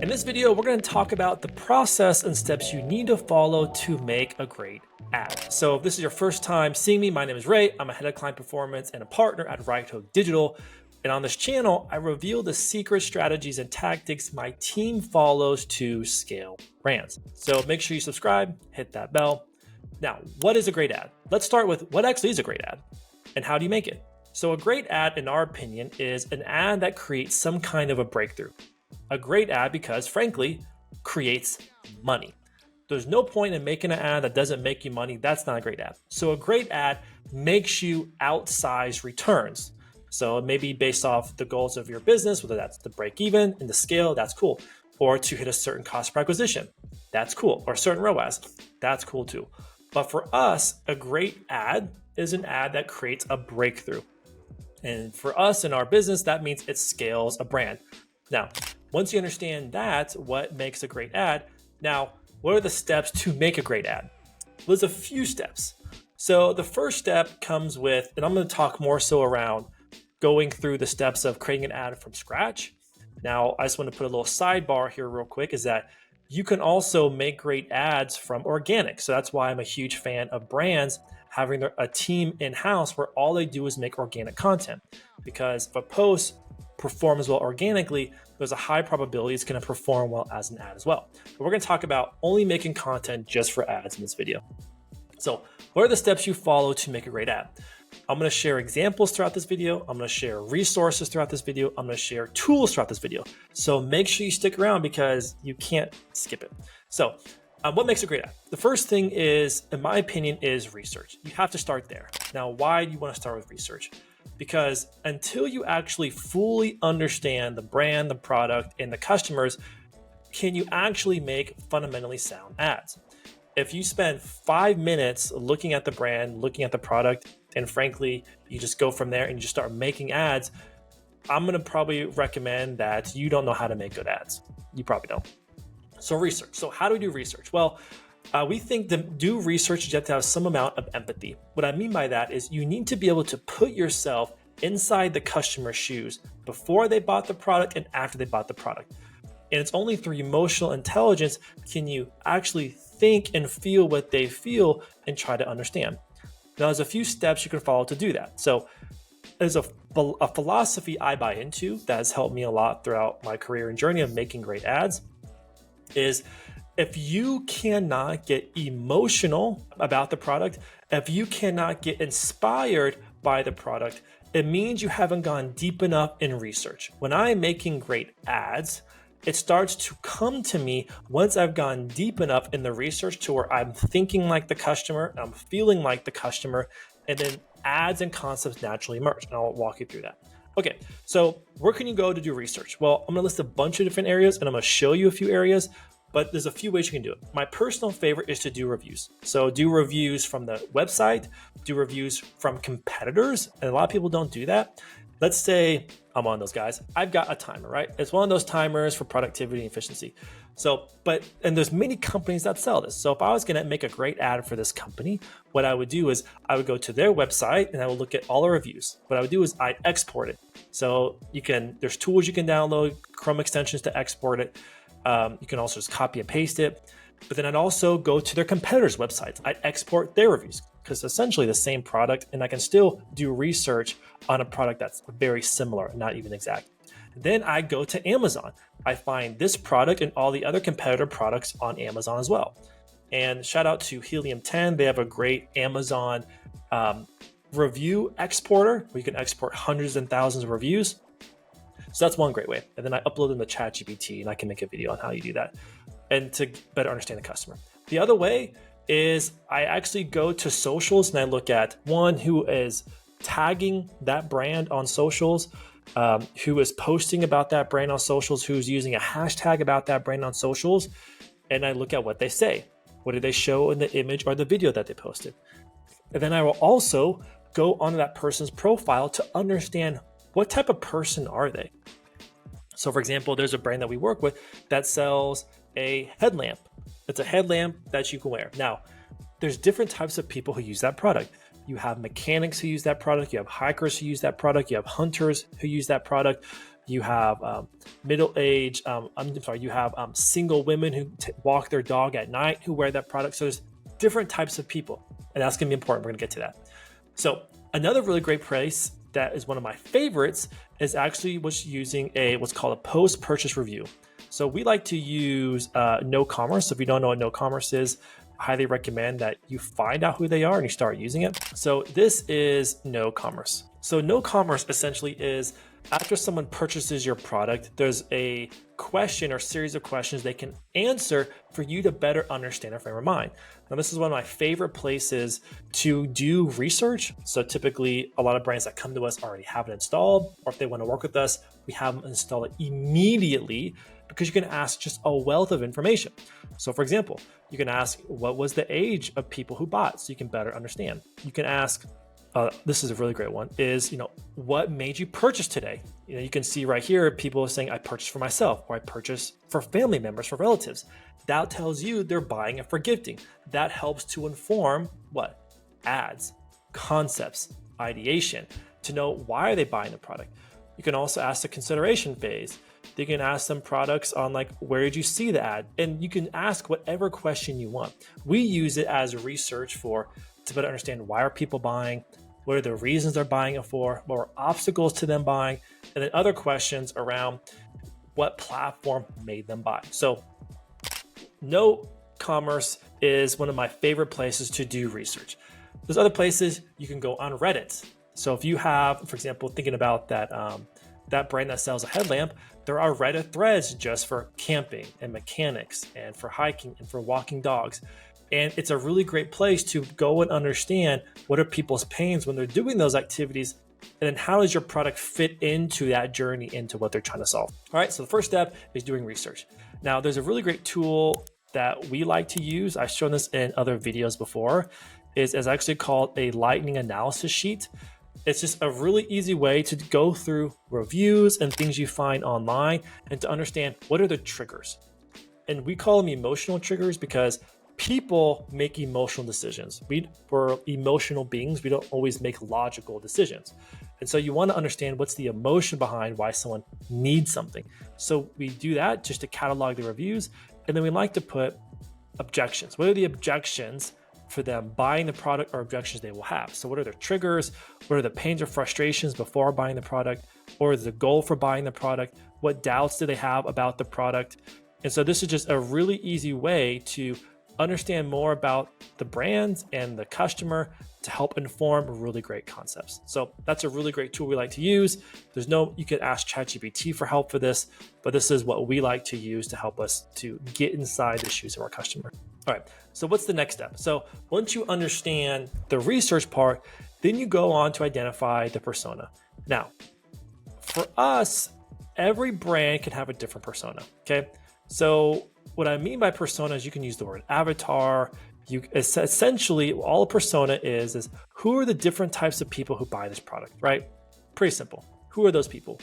In this video, we're going to talk about the process and steps you need to follow to make a great ad. So if this is your first time seeing me, my name is Ray. I'm a head of client performance and a partner at Right Hook Digital. And on this channel, I reveal the secret strategies and tactics my team follows to scale brands. So make sure you subscribe, hit that bell. Now, what is a great ad? Let's start with what actually is a great ad and how do you make it? So a great ad, in our opinion, is an ad that creates some kind of a breakthrough. A great ad because, frankly, creates money. There's no point in making an ad that doesn't make you money. That's not a great ad. So a great ad makes you outsize returns. So it may be based off the goals of your business, whether that's the break even and the scale, that's cool. Or to hit a certain cost per acquisition, that's cool. Or a certain ROAS, that's cool too. But for us, a great ad is an ad that creates a breakthrough. And for us in our business, that means it scales a brand. Now, once you understand that, what makes a great ad, now, what are the steps to make a great ad? Well, there's a few steps. So the first step comes with, and I'm going to talk more so around going through the steps of creating an ad from scratch. Now, I just want to put a little sidebar here real quick is that you can also make great ads from organic. So that's why I'm a huge fan of brands having a team in-house where all they do is make organic content. Because if a post performs well organically, there's a high probability it's going to perform well as an ad as well. But we're going to talk about only making content just for ads in this video. So what are the steps you follow to make a great ad? I'm going to share examples throughout this video. I'm going to share resources throughout this video. I'm going to share tools throughout this video. So make sure you stick around because you can't skip it. So what makes a great ad? The first thing is, in my opinion, is research. You have to start there. Now, why do you want to start with research? Because until you actually fully understand the brand, the product, and the customers, can you actually make fundamentally sound ads? If you spend 5 minutes looking at the brand, looking at the product, and frankly, you just go from there and you just start making ads, I'm going to probably recommend that you don't know how to make good ads. You probably don't. So research. So how do we do research? Well, we think to do research, you have to have some amount of empathy. What I mean by that is you need to be able to put yourself inside the customer's shoes before they bought the product and after they bought the product. And it's only through emotional intelligence can you actually think and feel what they feel and try to understand. Now, there's a few steps you can follow to do that. So there's a philosophy I buy into that has helped me a lot throughout my career and journey of making great ads is if you cannot get emotional about the product, if you cannot get inspired by the product, it means you haven't gone deep enough in research. When I'm making great ads, it starts to come to me once I've gone deep enough in the research to where I'm thinking like the customer, I'm feeling like the customer, and then ads and concepts naturally emerge. And I'll walk you through that. Okay, so where can you go to do research? Well, I'm gonna list a bunch of different areas and I'm gonna show you a few areas, but there's a few ways you can do it. My personal favorite is to do reviews. So do reviews from the website, do reviews from competitors, and a lot of people don't do that. Let's say I'm one of those guys. I've got a timer, right? It's one of those timers for productivity and efficiency. So, and there's many companies that sell this. So if I was gonna make a great ad for this company, what I would do is I would go to their website and I would look at all the reviews. What I would do is I'd export it. So there's tools you can download, Chrome extensions to export it. You can also just copy and paste it. But then I'd also go to their competitors' websites. I'd export their reviews because it's essentially the same product and I can still do research on a product that's very similar, not even exact. Then I go to Amazon. I find this product and all the other competitor products on Amazon as well. And shout out to Helium 10. They have a great Amazon review exporter where you can export hundreds and thousands of reviews. So that's one great way. And then I upload them to ChatGPT and I can make a video on how you do that and to better understand the customer. The other way is I actually go to socials and I look at one who is tagging that brand on socials, who is posting about that brand on socials, who's using a hashtag about that brand on socials. And I look at what they say. What did they show in the image or the video that they posted? And then I will also go onto that person's profile to understand what type of person are they? So for example, there's a brand that we work with that sells a headlamp. It's a headlamp that you can wear. Now, there's different types of people who use that product. You have mechanics who use that product. You have hikers who use that product. You have hunters who use that product. you have middle-aged, you have single women who walk their dog at night who wear that product. So there's different types of people, and that's gonna be important. We're gonna get to that. So another really great place that is one of my favorites is actually using what's called a post-purchase review. So we like to use no commerce. So if you don't know what no commerce is, I highly recommend that you find out who they are and you start using it. So this is no commerce. So no commerce essentially is after someone purchases your product, there's a question or series of questions they can answer for you to better understand their frame of mind. Now, this is one of my favorite places to do research. So typically a lot of brands that come to us already have it installed, or if they want to work with us, we have them install it immediately because you can ask just a wealth of information. So for example, you can ask, what was the age of people who bought, so you can better understand. You can ask, this is a really great one, is, what made you purchase today? You can see right here, people are saying, I purchased for myself, or I purchased for family members, for relatives. That tells you they're buying it for gifting. That helps to inform what? Ads, concepts, ideation, to know why are they buying the product. You can also ask the consideration phase. You can ask them products on like, where did you see the ad? And you can ask whatever question you want. We use it as research to better understand, why are people buying? What are the reasons they're buying it for? What are obstacles to them buying? And then other questions around what platform made them buy. So no commerce is one of my favorite places to do research. There's other places you can go on Reddit. So if you have, for example, thinking about that brand that sells a headlamp, there are Reddit threads just for camping and mechanics and for hiking and for walking dogs. And it's a really great place to go and understand what are people's pains when they're doing those activities, and then how does your product fit into that journey, into what they're trying to solve. All right, so the first step is doing research. Now, there's a really great tool that we like to use. I've shown this in other videos before. It's actually called a lightning analysis sheet. It's just a really easy way to go through reviews and things you find online and to understand what are the triggers. And we call them emotional triggers because people make emotional decisions. We're emotional beings. We don't always make logical decisions. And so you want to understand what's the emotion behind why someone needs something. So we do that just to catalog the reviews. And then we like to put objections. What are the objections for them buying the product, or objections they will have? So what are their triggers? What are the pains or frustrations before buying the product? Or is the goal for buying the product? What doubts do they have about the product? And so this is just a really easy way to understand more about the brand and the customer to help inform really great concepts. So that's a really great tool we like to use. You could ask ChatGPT for help for this, but this is what we like to use to help us to get inside the shoes of our customer. All right, so what's the next step? So once you understand the research part, then you go on to identify the persona. Now, for us, every brand can have a different persona, okay? So what I mean by persona is you can use the word avatar. Essentially, all a persona is who are the different types of people who buy this product, right? Pretty simple. Who are those people?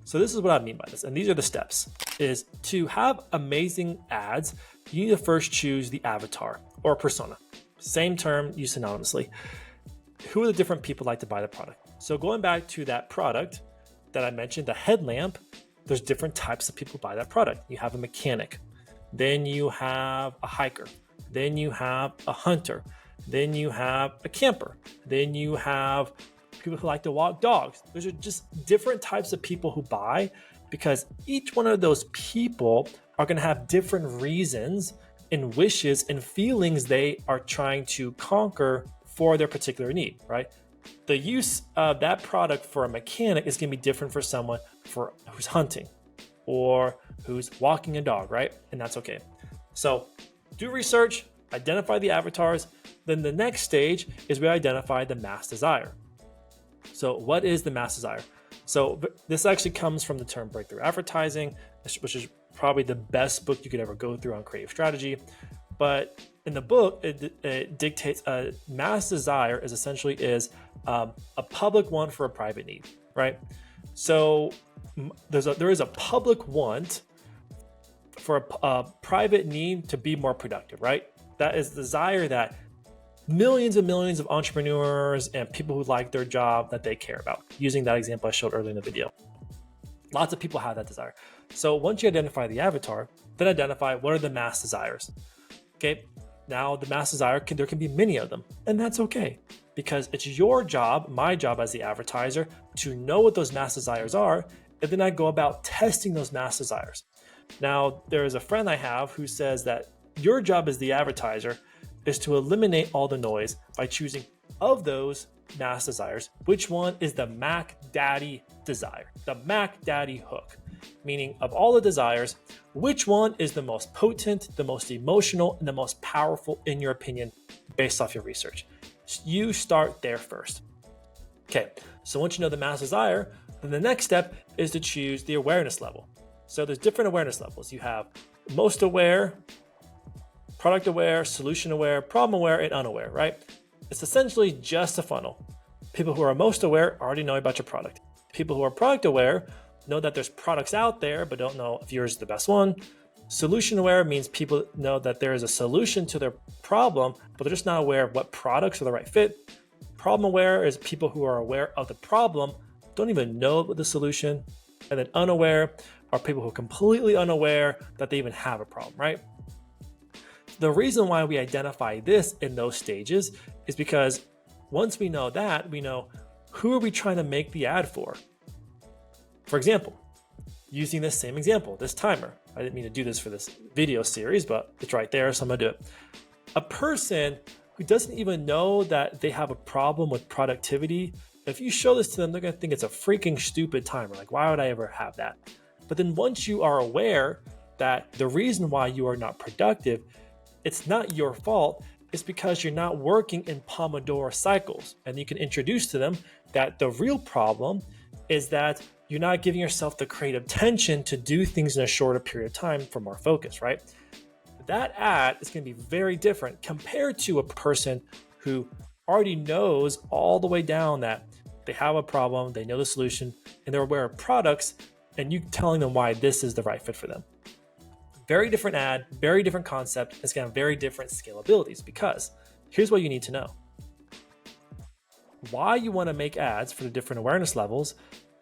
So this is what I mean by this, and these are the steps, is to have amazing ads, you need to first choose the avatar or persona. Same term, used synonymously. Who are the different people like to buy the product? So going back to that product that I mentioned, the headlamp, there's different types of people who buy that product. You have a mechanic, then you have a hiker, then you have a hunter, then you have a camper, then you have people who like to walk dogs. Those are just different types of people who buy, because each one of those people are going to have different reasons and wishes and feelings they are trying to conquer for their particular need, right? The use of that product for a mechanic is going to be different for someone who's hunting or who's walking a dog, right? And that's okay. So do research, identify the avatars. Then the next stage is we identify the mass desire. So what is the mass desire? So this actually comes from the term breakthrough advertising, which is probably the best book you could ever go through on creative strategy. But in the book, it dictates a mass desire is essentially a public want for a private need, right? So there is a public want for a private need to be more productive, right? That is the desire that millions and millions of entrepreneurs and people who like their job that they care about, using that example I showed earlier in the video. Lots of people have that desire. So once you identify the avatar, then identify what are the mass desires. Okay, now the mass desire, there can be many of them, and that's okay, because it's your job, my job as the advertiser, to know what those mass desires are, and then I go about testing those mass desires. Now, there is a friend I have who says that your job as the advertiser is to eliminate all the noise by choosing of those mass desires, which one is the Mac Daddy desire, the Mac Daddy hook, meaning of all the desires, which one is the most potent, the most emotional, and the most powerful in your opinion, based off your research. You start there first. Okay, so once you know the mass desire, then the next step is to choose the awareness level. So there's different awareness levels. You have most aware, product aware, solution aware, problem aware, and unaware, right? It's essentially just a funnel. People who are most aware already know about your product. People who are product aware know that there's products out there, but don't know if yours is the best one. Solution aware means people know that there is a solution to their problem, but they're just not aware of what products are the right fit. Problem aware is people who are aware of the problem, don't even know the solution. And then unaware are people who are completely unaware that they even have a problem, right? The reason why we identify this in those stages is because once we know that, we know who are we trying to make the ad for. For example, using this same example, this timer. I didn't mean to do this for this video series, but it's right there, so I'm gonna do it. A person who doesn't even know that they have a problem with productivity, if you show this to them, they're gonna think it's a freaking stupid timer. Like, why would I ever have that? But then once you are aware that the reason why you are not productive, it's not your fault, it's because you're not working in Pomodoro cycles. And you can introduce to them that the real problem is that you're not giving yourself the creative tension to do things in a shorter period of time for more focus, right? That ad is going to be very different compared to a person who already knows all the way down that they have a problem, they know the solution, and they're aware of products, and you telling them why this is the right fit for them. Very different ad, very different concept. It's going to have very different scalabilities, because here's what you need to know. Why you want to make ads for the different awareness levels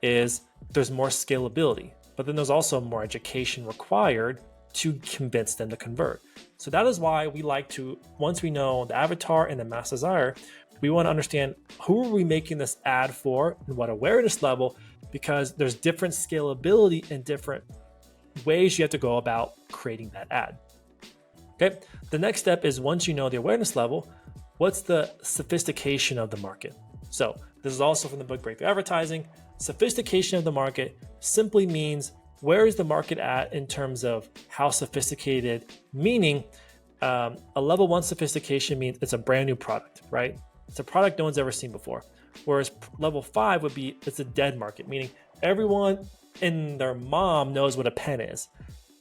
is there's more scalability, but then there's also more education required to convince them to convert. So that is why we like to, once we know the avatar and the mass desire, we want to understand who are we making this ad for and what awareness level, because there's different scalability and different ways you have to go about creating that ad. Okay, the next step is, once you know the awareness level, what's the sophistication of the market? So this is also from the book Breakthrough Advertising. Sophistication of the market simply means where is the market at in terms of how sophisticated, meaning a level 1 sophistication means it's a brand new product, right? It's a product no one's ever seen before. Whereas level 5 would be it's a dead market, meaning everyone and their mom knows what a pen is.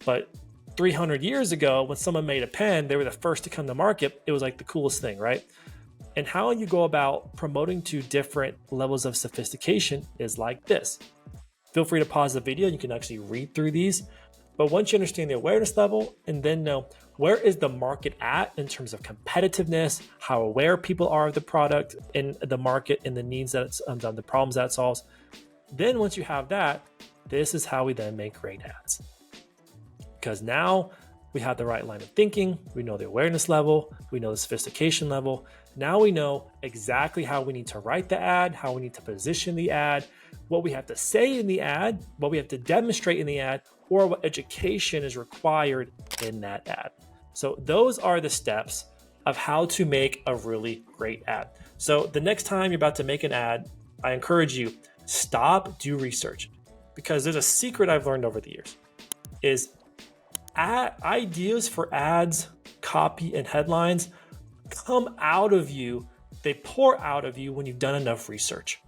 But 300 years ago, when someone made a pen, they were the first to come to market. It was like the coolest thing, right? And how you go about promoting to different levels of sophistication is like this. Feel free to pause the video. You can actually read through these. But once you understand the awareness level and then know where is the market at in terms of competitiveness, how aware people are of the product in the market and the needs that it's the problems that it solves, then once you have that, this is how we then make great ads. Because now we have the right line of thinking, we know the awareness level, we know the sophistication level. Now we know exactly how we need to write the ad, how we need to position the ad, what we have to say in the ad, what we have to demonstrate in the ad, or what education is required in that ad. So those are the steps of how to make a really great ad. So the next time you're about to make an ad, I encourage you, stop, do research. Because there's a secret I've learned over the years, is ideas for ads, copy, and headlines come out of you, they pour out of you when you've done enough research.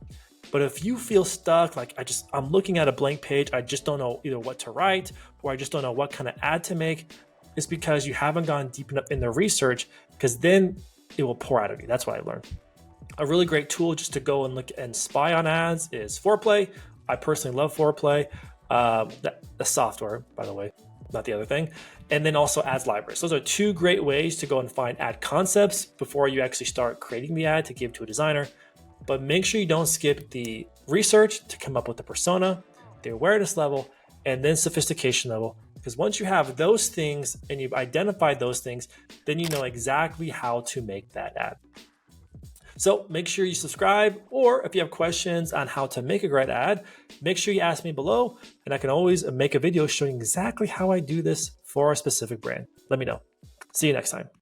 But if you feel stuck, like I'm looking at a blank page, I just don't know either what to write, or I just don't know what kind of ad to make, it's because you haven't gone deep enough in the research, because then it will pour out of you. That's what I learned. A really great tool just to go and look and spy on ads is Foreplay. I personally love Foreplay, the software, by the way, not the other thing. And then also ads libraries. Those are two great ways to go and find ad concepts before you actually start creating the ad to give to a designer. But make sure you don't skip the research to come up with the persona, the awareness level, and then sophistication level. Because once you have those things and you've identified those things, then you know exactly how to make that ad. So make sure you subscribe, or if you have questions on how to make a great ad, make sure you ask me below, and I can always make a video showing exactly how I do this for a specific brand. Let me know. See you next time.